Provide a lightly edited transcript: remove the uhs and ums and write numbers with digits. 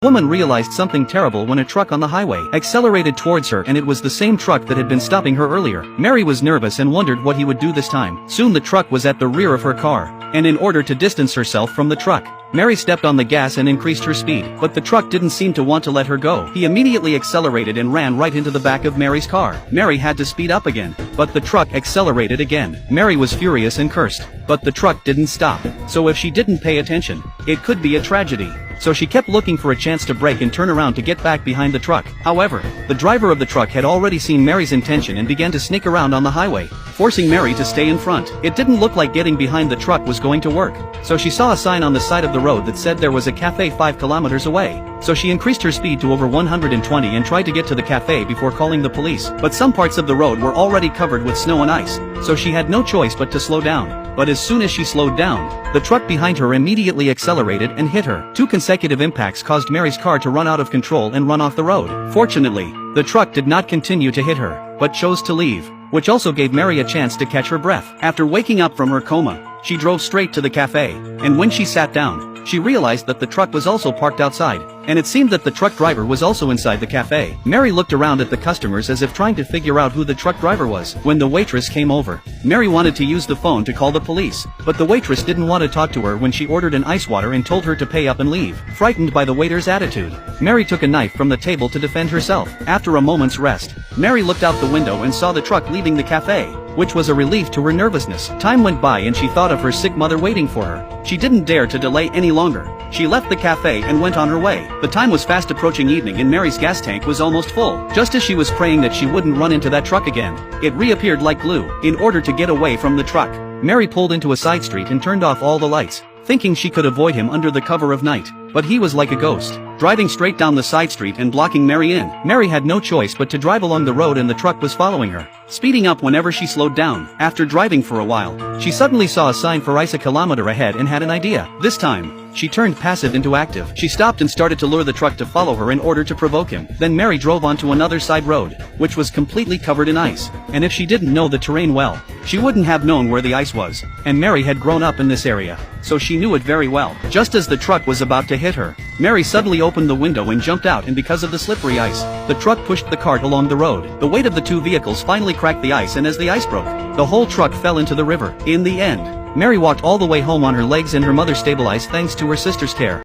Woman realized something terrible when a truck on the highway accelerated towards her, and it was the same truck that had been stopping her earlier. Mary was nervous and wondered what he would do this time. Soon the truck was at the rear of her car, and in order to distance herself from the truck, Mary stepped on the gas and increased her speed, but the truck didn't seem to want to let her go. He immediately accelerated and ran right into the back of Mary's car. Mary had to speed up again, but the truck accelerated again. Mary was furious and cursed, but the truck didn't stop. So if she didn't pay attention, it could be a tragedy. So she kept looking for a chance to brake and turn around to get back behind the truck. However, the driver of the truck had already seen Mary's intention and began to sneak around on the highway, forcing Mary to stay in front. It didn't look like getting behind the truck was going to work, so she saw a sign on the side of the road that said there was a cafe 5 kilometers away. So she increased her speed to over 120 and tried to get to the cafe before calling the police, but some parts of the road were already covered with snow and ice, so she had no choice but to slow down. But as soon as she slowed down, the truck behind her immediately accelerated and hit her. 2 consecutive impacts caused Mary's car to run out of control and run off the road. Fortunately, the truck did not continue to hit her, but chose to leave, which also gave Mary a chance to catch her breath. After waking up from her coma, she drove straight to the cafe, and when she sat down, she realized that the truck was also parked outside, and it seemed that the truck driver was also inside the cafe. Mary looked around at the customers as if trying to figure out who the truck driver was. When the waitress came over, Mary wanted to use the phone to call the police, but the waitress didn't want to talk to her when she ordered an ice water and told her to pay up and leave. Frightened by the waiter's attitude, Mary took a knife from the table to defend herself. After a moment's rest, Mary looked out the window and saw the truck leaving the cafe, which was a relief to her nervousness. Time went by and she thought of her sick mother waiting for her. She didn't dare to delay any longer. She left the cafe and went on her way. The time was fast approaching evening and Mary's gas tank was almost full. Just as she was praying that she wouldn't run into that truck again, it reappeared like glue. In order to get away from the truck, Mary pulled into a side street and turned off all the lights, thinking she could avoid him under the cover of night. But he was like a ghost, driving straight down the side street and blocking Mary in. Mary had no choice but to drive along the road, and the truck was following her, speeding up whenever she slowed down. After driving for a while, she suddenly saw a sign for ice a kilometer ahead and had an idea. This time, she turned passive into active. She stopped and started to lure the truck to follow her in order to provoke him. Then Mary drove onto another side road, which was completely covered in ice, and if she didn't know the terrain well, she wouldn't have known where the ice was. And Mary had grown up in this area, so she knew it very well. Just as the truck was about to hit her, Mary suddenly opened the window and jumped out, and because of the slippery ice, the truck pushed the cart along the road. The weight of the 2 vehicles finally cracked the ice, and as the ice broke, the whole truck fell into the river. In the end, Mary walked all the way home on her legs, and her mother stabilized thanks to her sister's care.